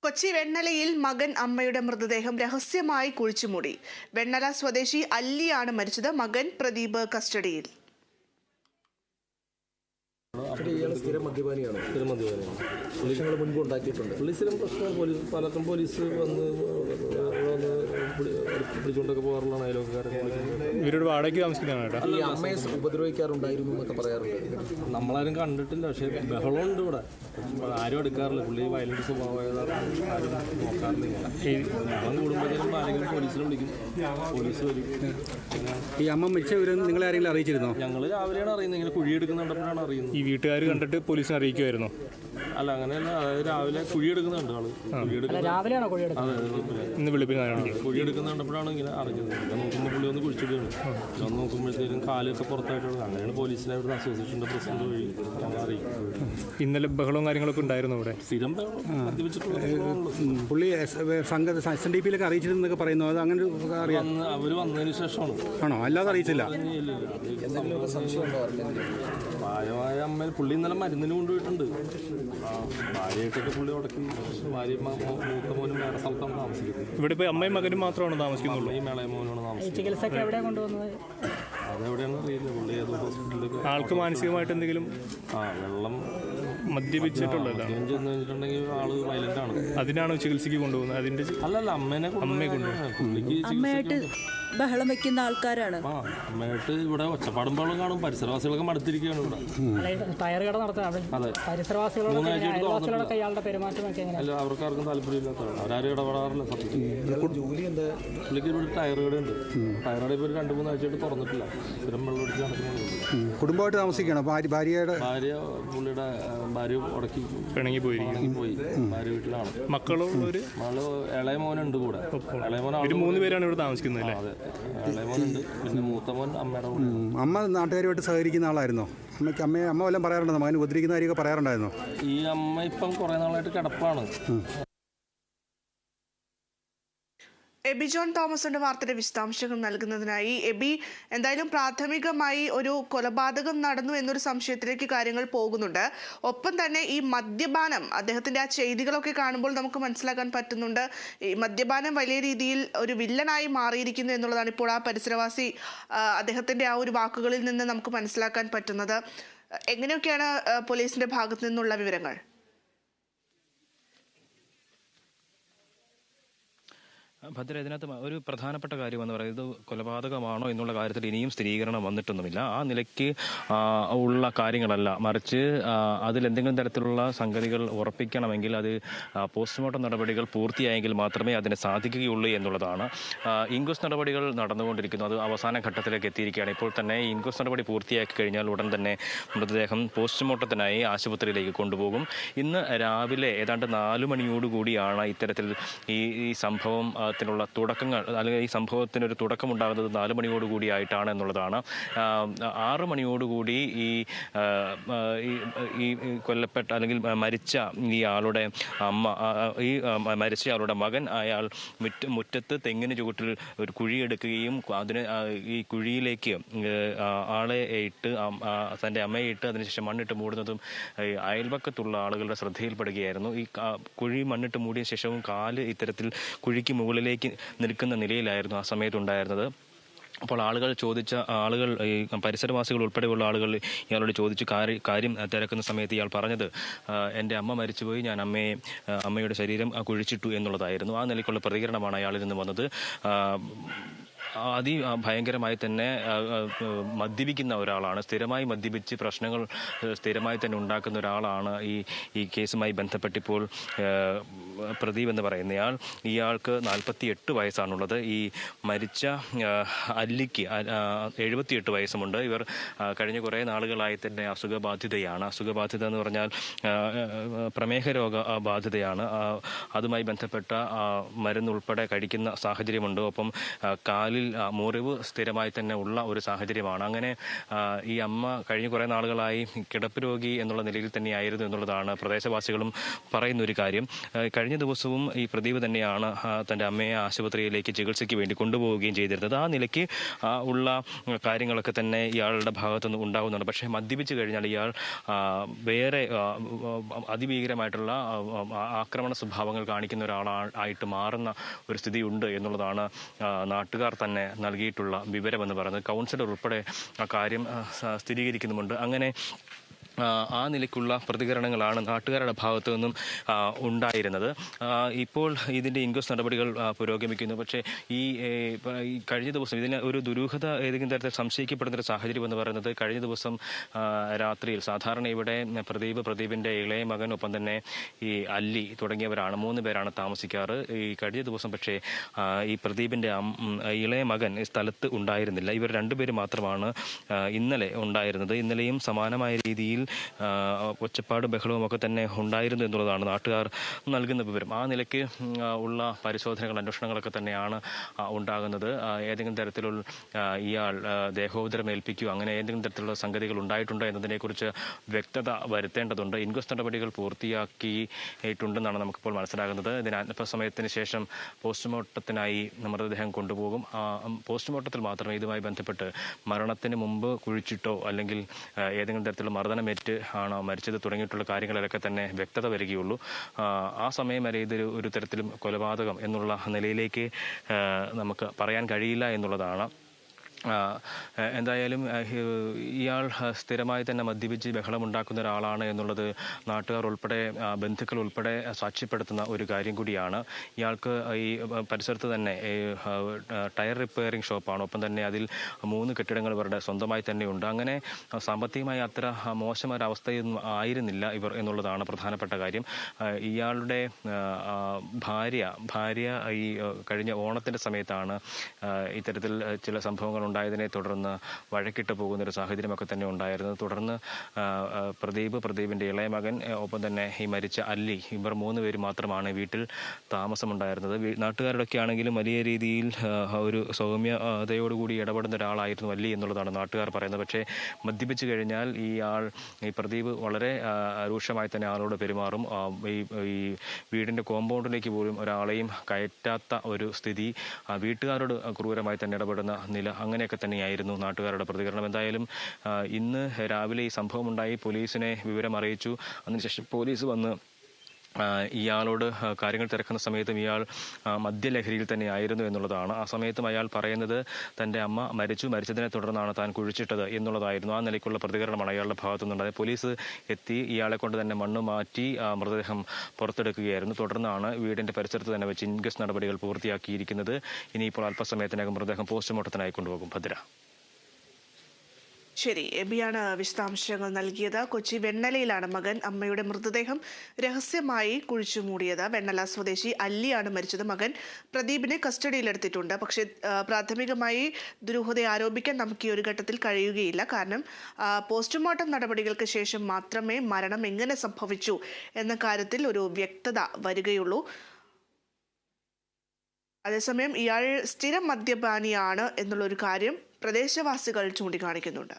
കൊച്ചി വെണ്ണലയിൽ മകൻ അമ്മയുടെ മൃതദേഹം രഹസ്യമായി കുഴിച്ചുമൂടി. വെണ്ണല സ്വദേശി അല്ലിയാണ് മരിച്ചത്. മകൻ പ്രദീപ് കസ്റ്റഡിയിൽ. സ്ഥിരം മദ്യപാനിയാണ്. മുൻപ് ഉണ്ടാക്കിയിട്ടുണ്ട്. പോലീസിലും പ്രശ്നം പലർക്കും പോലീസ് വന്ന് പിടിച്ചുകൊണ്ടൊക്കെ പോകാറുള്ളതാണ് അയലോക്കാരൻ. ഇവരോട് വാടകയ്ക്ക് താമസിക്കുന്നതാണ്. ഈ അമ്മയെ ഉപദ്രവിക്കാറുണ്ടായിരുന്നു എന്നൊക്കെ പറയാറുണ്ട്. നമ്മളാരും കണ്ടിട്ടില്ല, പക്ഷേ ബഹളമുണ്ട് ഇവിടെ. ആരും എടുക്കാറില്ല. പുള്ളി വയലന്റ് സ്വഭാവമായത് ആരും നോക്കാറില്ല. ബഹളം കൂടുമ്പോഴത്തേക്കും ആരെങ്കിലും പോലീസിനെ വിളിക്കും, പോലീസ് വരും. ഈ അമ്മ മരിച്ച വിവരം നിങ്ങളെ ആരെങ്കിലും അറിയിച്ചിരുന്നോ? ഞങ്ങൾ രാവിലെയാണ് അറിയുന്നത്. ഇങ്ങനെ കുഴിയെടുക്കുന്നുണ്ടപ്പോഴാണ് അറിയുന്നത്. ഈ വീട്ടുകാർ കണ്ടിട്ട് പോലീസിനെ അറിയിക്കുമായിരുന്നു? അല്ല, അങ്ങനെയല്ല. അതായത് രാവിലെ കുഴിയെടുക്കുന്നുണ്ട് ആള്. ഇന്ന് വെളുപ്പിനാണ് കുഴിയെടുക്കുന്നുണ്ടപ്പോഴാണ് ഇങ്ങനെ അറിഞ്ഞത്. നോക്കുമ്പോൾ പുള്ളി ഒന്ന് കുഴിച്ചിടുകയാണ്. ഒന്ന് നോക്കുമ്പോഴത്തേക്കും കാലൊക്കെ പുറത്തായിട്ടുള്ളത്. അങ്ങനെയാണ് പോലീസിനെ ഇവിടുന്ന് അസോസിയേഷൻ്റെ പ്രസിഡന്റ് വഴി ഞങ്ങൾ അറിയിക്കും. ഇന്നലെ ബഹളവും കാര്യങ്ങളൊക്കെ ഉണ്ടായിരുന്നു ഇവിടെ. സ്ഥിരം മദ്യപിച്ചിട്ടുള്ള പുള്ളി SNDP-യിലൊക്കെ അറിയിച്ചിരുന്നൊക്കെ പറയുന്നു. അത് അങ്ങനെ അവർ വന്നതിന് ശേഷമാണ്. ആണോ? അല്ലാതെ അറിയിച്ചില്ല. പ്രായമായ അമ്മ പുള്ളി ഇന്നലെ മരുന്നിന് കൊണ്ടുപോയിട്ടുണ്ട്. ഭാര്യയായിട്ടൊക്കെ പുള്ളി ഉടക്കി. ഭാര്യ മൂത്ത മോനും വേറെ സ്ഥലത്താണ് താമസിക്കുന്നത്. ഇവിടെ ഇപ്പോൾ അമ്മയും മകനും മാത്രമാണ് താമസിക്കുന്നുള്ളൂ. അമ്മയും ഇളയ മോനാണ് താമസിക്കുന്നത്. അതെവിടെയാണെന്ന് അറിയില്ല. പുള്ളി ഏതോ ഹോസ്പിറ്റലിലേക്ക്. ആൾക്ക് മാനസികമായിട്ട് എന്തെങ്കിലും വെള്ളം മദ്യപിച്ചിട്ടുള്ളല്ലോ. ചെന്ന് കഴിഞ്ഞിട്ടുണ്ടെങ്കിൽ ആള് വയലന്റ് ആണ്. അതിനാണോ ചികിത്സയ്ക്ക് കൊണ്ടുപോകുന്നത്? അതിന്റെ അല്ലല്ല, അമ്മയെ കൊണ്ടുപോകുന്നത്. പുള്ളിക്ക് അമ്മയായിട്ട് ബഹളം വെക്കുന്ന ആൾക്കാരാണ്. അമ്മയായിട്ട് ഇവിടെ ഒച്ചപ്പാടും ബഹളം കാണും. പരിസരവാസികളൊക്കെ മടുത്തിരിക്കുകയാണ് ഇവിടെ. ടയർ കട നടത്താൻ അല്ല, അവർക്കാർക്കും താല്പര്യമില്ലാത്തതാണ്. അവരാരും ഇടപെടാറില്ല. ജോലി എന്താ? പുള്ളിക്ക് ഇവിടെ ടയർ കട ഉണ്ട്. ടയർ കട ഇപ്പോൾ ഒരു 2-3 ആഴ്ചയായിട്ട് തുറന്നിട്ടില്ല. സ്ഥിരം വെള്ളം ഒടിച്ച് നടക്കുന്നുണ്ട്. കുടുംബമായിട്ട് താമസിക്കണം. ഭാര്യ പുള്ളിയുടെ ഭാര്യ ഉടക്കി പിണങ്ങി പോയി. ഭാര്യ വീട്ടിലാണ്. മക്കള് ഇളയ മോനുണ്ട് കൂടെ. ഇളയ മോൻ 3 പേരാണ് ഇവിടെ താമസിക്കുന്നത് അല്ലേ? അതെ, ഇളയ മോനുണ്ട്. പിന്നെ മൂത്ത മോൻ അമ്മയുടെ കൂടെ. അമ്മ നാട്ടുകാരുമായിട്ട് സഹകരിക്കുന്ന ആളായിരുന്നോ? അമ്മ വല്ലതും പറയാറുണ്ടോ? മകൻ ഉപദ്രവിക്കുന്ന കാര്യമൊക്കെ പറയാറുണ്ടായിരുന്നോ? ഈ അമ്മ ഇപ്പം കുറേ നാളായിട്ട് കിടപ്പാണ്. എബി ജോൺ തോമസിന്റെ വാർത്തയുടെ വിശദാംശങ്ങൾ നൽകുന്നതിനായി. എബി, എന്തായാലും പ്രാഥമികമായി ഒരു കൊലപാതകം നടന്നു എന്നൊരു സംശയത്തിലേക്ക് കാര്യങ്ങൾ പോകുന്നുണ്ട്. ഒപ്പം തന്നെ ഈ മദ്യപാനം, അദ്ദേഹത്തിന്റെ ആ ചെയ്തികളൊക്കെ കാണുമ്പോൾ നമുക്ക് മനസ്സിലാക്കാൻ പറ്റുന്നുണ്ട് ഈ മദ്യപാനം വലിയ രീതിയിൽ ഒരു വില്ലനായി മാറിയിരിക്കുന്നു എന്നുള്ളതാണ് ഇപ്പോൾ ആ പരിസരവാസി അദ്ദേഹത്തിന്റെ ആ ഒരു വാക്കുകളിൽ നിന്ന് നമുക്ക് മനസ്സിലാക്കാൻ പറ്റുന്നത്. എങ്ങനെയൊക്കെയാണ് പോലീസിന്റെ ഭാഗത്തു നിന്നുള്ള വിവരങ്ങൾ? ഭദ്ര, ഇതിനകത്ത് ഒരു പ്രധാനപ്പെട്ട കാര്യം എന്ന് പറയുന്നത് കൊലപാതകമാണോ എന്നുള്ള കാര്യത്തിൽ ഇനിയും സ്ഥിരീകരണം വന്നിട്ടൊന്നുമില്ല. ആ നിലയ്ക്ക് ഉള്ള കാര്യങ്ങളല്ല, മറിച്ച് അതിലെന്തെങ്കിലും തരത്തിലുള്ള സംഗതികൾ ഉറപ്പിക്കണമെങ്കിൽ അത് പോസ്റ്റ്മോർട്ടം നടപടികൾ പൂർത്തിയായെങ്കിൽ മാത്രമേ അതിന് സാധിക്കുകയുള്ളൂ എന്നുള്ളതാണ്. ഇൻക്വസ്റ്റ് നടപടികൾ നടന്നുകൊണ്ടിരിക്കുന്നു. അത് അവസാന ഘട്ടത്തിലേക്ക് എത്തിയിരിക്കുകയാണ്. ഇപ്പോൾ തന്നെ ഇൻക്വസ്റ്റ് നടപടി പൂർത്തിയാക്കി കഴിഞ്ഞാൽ ഉടൻ തന്നെ മൃതദേഹം പോസ്റ്റ്മോർട്ടത്തിനായി ആശുപത്രിയിലേക്ക് കൊണ്ടുപോകും. ഇന്ന് രാവിലെ ഏതാണ്ട് 4 മണിയോടുകൂടിയാണ് ഇത്തരത്തിൽ ഈ സംഭവം ത്തിനുള്ള തുടക്കങ്ങൾ, അല്ലെങ്കിൽ ഈ സംഭവത്തിനൊരു തുടക്കമുണ്ടാകുന്നത് 4 മണിയോടുകൂടിയായിട്ടാണ് എന്നുള്ളതാണ്. 6 മണിയോടുകൂടി ഈ കൊല്ലപ്പെട്ട അല്ലെങ്കിൽ മരിച്ച ഈ ആളുടെ അമ്മ, ഈ മരിച്ചയാളുടെ മകൻ, അയാൾ മുറ്റത്ത് തെങ്ങിന് ചുവട്ടിൽ ഒരു കുഴിയെടുക്കുകയും ഈ കുഴിയിലേക്ക് ആളെ ഇട്ട്, തൻ്റെ അമ്മയെ ഇട്ട് അതിനുശേഷം മണ്ണിട്ട് മൂടുന്നതും അയൽപക്കത്തുള്ള ആളുകളുടെ ശ്രദ്ധയിൽപ്പെടുകയായിരുന്നു. ഈ കുഴി മണ്ണിട്ട് മൂടിയ ശേഷവും കാല് ഇത്തരത്തിൽ കുഴിക്ക് മുകളിലേക്ക് നിൽക്കുന്ന നിലയിലായിരുന്നു ആ സമയത്തുണ്ടായിരുന്നത്. അപ്പോൾ ആളുകൾ ഈ പരിസരവാസികൾ ഉൾപ്പെടെയുള്ള ആളുകൾ ഇയാളോട് ചോദിച്ചു കാര്യം തിരക്കുന്ന സമയത്ത് ഇയാൾ പറഞ്ഞത്, എൻ്റെ അമ്മ മരിച്ചുപോയി, ഞാൻ അമ്മയുടെ ശരീരം കുഴിച്ചിട്ടു എന്നുള്ളതായിരുന്നു. ആ നിലയ്ക്കുള്ള പ്രതികരണമാണ് അയാളിൽ നിന്ന് വന്നത്. ഭയങ്കരമായി തന്നെ മദ്യപിക്കുന്ന ഒരാളാണ്, സ്ഥിരമായി മദ്യപിച്ച് പ്രശ്നങ്ങൾ സ്ഥിരമായി തന്നെ ഉണ്ടാക്കുന്ന ഒരാളാണ് ഈ കേസുമായി ബന്ധപ്പെട്ടിപ്പോൾ പ്രദീപ് എന്ന് പറയുന്നയാൾ. ഇയാൾക്ക് 48 വയസ്സാണുള്ളത്. ഈ മരിച്ച അല്ലിക്ക് 78 വയസ്സുമുണ്ട്. ഇവർ കഴിഞ്ഞ കുറേ നാളുകളായി തന്നെ അസുഖബാധിതയാണ്. അസുഖബാധിത എന്ന് പറഞ്ഞാൽ പ്രമേഹ രോഗ ബാധിതയാണ്. അതുമായി ബന്ധപ്പെട്ട മരുന്നുൾപ്പെടെ കഴിക്കുന്ന സാഹചര്യമുണ്ട്. ഒപ്പം കാലിൽ കാലിൽ മുറിവ് സ്ഥിരമായി തന്നെ ഉള്ള ഒരു സാഹചര്യമാണ്. അങ്ങനെ ഈ അമ്മ കഴിഞ്ഞ കുറേ നാളുകളായി കിടപ്പ് രോഗി എന്നുള്ള നിലയിൽ തന്നെയായിരുന്നു എന്നുള്ളതാണ് പ്രദേശവാസികളും പറയുന്ന ഒരു കാര്യം. കഴിഞ്ഞ ദിവസവും ഈ പ്രദീപ് തന്നെയാണ് തൻ്റെ അമ്മയെ ആശുപത്രിയിലേക്ക് ചികിത്സയ്ക്ക് വേണ്ടി കൊണ്ടുപോവുകയും ചെയ്തിരുന്നത്. ആ നിലയ്ക്ക് ഉള്ള കാര്യങ്ങളൊക്കെ തന്നെ ഇയാളുടെ ഭാഗത്തുനിന്ന് ഉണ്ടാകുന്നുണ്ട്. പക്ഷേ മദ്യപിച്ച് കഴിഞ്ഞാൽ ഇയാൾ വേറെ അതിഭീകരമായിട്ടുള്ള ആക്രമണ സ്വഭാവങ്ങൾ കാണിക്കുന്ന ഒരാളായിട്ട് മാറുന്ന ഒരു സ്ഥിതിയുണ്ട് എന്നുള്ളതാണ് നാട്ടുകാർ തന്നെ നൽകിയിട്ടുള്ള വിവരമെന്ന് പറയുന്നത്. കൗൺസിലർ ഉൾപ്പെടെ ആ കാര്യം സ്ഥിരീകരിക്കുന്നുമുണ്ട്. അങ്ങനെ ആ നിലയ്ക്കുള്ള പ്രതികരണങ്ങളാണ് നാട്ടുകാരുടെ ഭാഗത്തു നിന്നും ഉണ്ടായിരുന്നത്. ഇപ്പോൾ ഇതിൻ്റെ ഇൻക്വസ്റ്റ് നടപടികൾ പുരോഗമിക്കുന്നു. പക്ഷേ ഈ കഴിഞ്ഞ ദിവസം ഇതിന് ഒരു ദുരൂഹത ഏതെങ്കിലും തരത്തിൽ സംശയിക്കപ്പെടുന്നൊരു സാഹചര്യം എന്ന് പറയുന്നത് കഴിഞ്ഞ ദിവസം രാത്രിയിൽ സാധാരണ ഇവിടെ പ്രദീപിൻ്റെ ഇളയ മകൻ ഒപ്പം തന്നെ ഈ അല്ലി തുടങ്ങിയവരാണ് 3 പേരാണ് താമസിക്കാറ്. ഈ കഴിഞ്ഞ ദിവസം പക്ഷേ ഈ പ്രദീപിൻ്റെ ഇളയ മകൻ സ്ഥലത്ത് ഉണ്ടായിരുന്നില്ല. ഇവർ 2 പേര് മാത്രമാണ് ഇന്നലെ ഉണ്ടായിരുന്നത്. ഇന്നലെയും സമാനമായ രീതിയിൽ ഒച്ചപ്പാടും ബഹളവും ഒക്കെ തന്നെ ഉണ്ടായിരുന്നു എന്നുള്ളതാണ് നാട്ടുകാർ നൽകുന്ന വിവരം. ആ നിലയ്ക്ക് ഉള്ള പരിശോധനകൾ അന്വേഷണങ്ങളൊക്കെ തന്നെയാണ് ഉണ്ടാകുന്നത്. ഏതെങ്കിലും തരത്തിലുള്ള ഇയാൾ ദേഹോദരം ഏൽപ്പിക്കുകയോ അങ്ങനെ ഏതെങ്കിലും തരത്തിലുള്ള സംഗതികൾ ഉണ്ടായിട്ടുണ്ടോ എന്നതിനെക്കുറിച്ച് വ്യക്തത വരുത്തേണ്ടതുണ്ട്. ഇൻക്വസ്റ്റ് നടപടികൾ പൂർത്തിയാക്കിയിട്ടുണ്ടെന്നാണ് നമുക്കിപ്പോൾ മനസ്സിലാകുന്നത്. ഇതിന് അല്പസമയത്തിന് ശേഷം പോസ്റ്റ്മോർട്ടത്തിനായി മൃതദേഹം കൊണ്ടുപോകും. പോസ്റ്റ്മോർട്ടത്തിൽ മാത്രമേ ഇതുമായി ബന്ധപ്പെട്ട് മരണത്തിന് മുമ്പ് കുഴിച്ചിട്ടോ അല്ലെങ്കിൽ ഏതെങ്കിലും തരത്തിലുള്ള മർദ്ദനമേറ്റ് ആണോ മരിച്ചത് തുടങ്ങിയിട്ടുള്ള കാര്യങ്ങളിലൊക്കെ തന്നെ വ്യക്തത വരികയുള്ളൂ. ആ സമയം വരെ ഇതൊരു ഒരു തരത്തിലും കൊലപാതകം എന്നുള്ള നിലയിലേക്ക് നമുക്ക് പറയാൻ കഴിയില്ല എന്നുള്ളതാണ്. എന്തായാലും ഇയാൾ സ്ഥിരമായി തന്നെ മദ്യപിച്ച് ബഹളമുണ്ടാക്കുന്ന ഒരാളാണ് എന്നുള്ളത് നാട്ടുകാർ ഉൾപ്പെടെ ബന്ധുക്കൾ ഉൾപ്പെടെ സാക്ഷ്യപ്പെടുത്തുന്ന ഒരു കാര്യം കൂടിയാണ്. ഇയാൾക്ക് ഈ പരിസരത്ത് തന്നെ ടയർ റിപ്പയറിംഗ് ഷോപ്പാണ്. ഒപ്പം തന്നെ അതിൽ 3 കെട്ടിടങ്ങൾ ഇവരുടെ സ്വന്തമായി തന്നെയുണ്ട്. അങ്ങനെ സാമ്പത്തികമായി അത്ര മോശമൊരവസ്ഥയൊന്നും ആയിരുന്നില്ല ഇവർ എന്നുള്ളതാണ് പ്രധാനപ്പെട്ട കാര്യം. ഇയാളുടെ ഭാര്യ ഈ കഴിഞ്ഞ ഓണത്തിൻ്റെ സമയത്താണ് ഇത്തരത്തിൽ ചില സംഭവങ്ങൾ ഉണ്ടായതിനെ തുടർന്ന് വഴക്കിട്ട് പോകുന്നൊരു സാഹചര്യമൊക്കെ തന്നെ ഉണ്ടായിരുന്നത്. തുടർന്ന് പ്രദീപിൻ്റെ ഇളയ മകൻ ഒപ്പം തന്നെ ഈ മരിച്ച അല്ലി ഇവർ 3 പേര് മാത്രമാണ് വീട്ടിൽ താമസമുണ്ടായിരുന്നത്. നാട്ടുകാരുടെയൊക്കെ ആണെങ്കിലും വലിയ രീതിയിൽ ഒരു സൗമ്യതയോടുകൂടി ഇടപെടുന്ന ഒരാളായിരുന്നു അല്ലി എന്നുള്ളതാണ് നാട്ടുകാർ പറയുന്നത്. പക്ഷേ മദ്യപിച്ച് കഴിഞ്ഞാൽ ഈ പ്രദീപ് വളരെ രൂക്ഷമായി തന്നെ ആളോട് പെരുമാറും. ഈ വീടിൻ്റെ കോമ്പൗണ്ടിലേക്ക് പോലും ഒരാളെയും കയറ്റാത്ത ഒരു സ്ഥിതി, വീട്ടുകാരോട് ക്രൂരമായി തന്നെ ഇടപെടുന്ന നില, അങ്ങനെയൊക്കെ തന്നെയായിരുന്നു നാട്ടുകാരുടെ പ്രതികരണം. എന്തായാലും ഇന്ന് രാവിലെ ഈ സംഭവം ഉണ്ടായി പോലീസിനെ വിവരം അറിയിച്ചു. അതിനുശേഷം പോലീസ് വന്ന് ഇയാളോട് കാര്യങ്ങൾ തിരക്കുന്ന സമയത്തും ഇയാൾ മദ്യലഹരിയിൽ തന്നെ ആയിരുന്നു എന്നുള്ളതാണ്. ആ സമയത്തും അയാൾ പറയുന്നത് തൻ്റെ അമ്മ മരിച്ചതിനെ തുടർന്നാണ് താൻ കുഴിച്ചിട്ടത് എന്നുള്ളതായിരുന്നു. ആ നിലയ്ക്കുള്ള പ്രതികരണമാണ് അയാളുടെ ഭാഗത്തുനിന്നുണ്ടായത്. പോലീസ് എത്തി ഇയാളെ കൊണ്ട് തന്നെ മണ്ണ് മാറ്റി മൃതദേഹം പുറത്തെടുക്കുകയായിരുന്നു. തുടർന്നാണ് വീടിൻ്റെ പരിസരത്ത് തന്നെ വെച്ച് ഇൻക്വസ്റ്റ് നടപടികൾ പൂർത്തിയാക്കിയിരിക്കുന്നത്. ഇനിയിപ്പോൾ അല്പസമയത്തിനകം മൃതദേഹം പോസ്റ്റ്മോർട്ടത്തിനായി കൊണ്ടുപോകും. ഭദ്ര. ശരി, എബിയാണ് വിശദാംശങ്ങൾ നൽകിയത്. കൊച്ചി വെണ്ണലയിലാണ് മകൻ അമ്മയുടെ മൃതദേഹം രഹസ്യമായി കുഴിച്ചു മൂടിയത്. വെണ്ണല സ്വദേശി അല്ലിയാണ് മരിച്ചത്. മകൻ പ്രദീപിനെ കസ്റ്റഡിയിലെടുത്തിട്ടുണ്ട്. പക്ഷേ പ്രാഥമികമായി ദുരൂഹത ആരോപിക്കാൻ നമുക്ക് ഈ ഒരു ഘട്ടത്തിൽ കഴിയുകയില്ല. കാരണം പോസ്റ്റ്മോർട്ടം നടപടികൾക്ക് ശേഷം മാത്രമേ മരണം എങ്ങനെ സംഭവിച്ചു എന്ന കാര്യത്തിൽ ഒരു വ്യക്തത വരികയുള്ളൂ. അതേസമയം ഇയാൾ സ്ഥിരം മദ്യപാനിയാണ് എന്നുള്ളൊരു കാര്യം പ്രദേശവാസികൾ ചൂണ്ടിക്കാണിക്കുന്നുണ്ട്.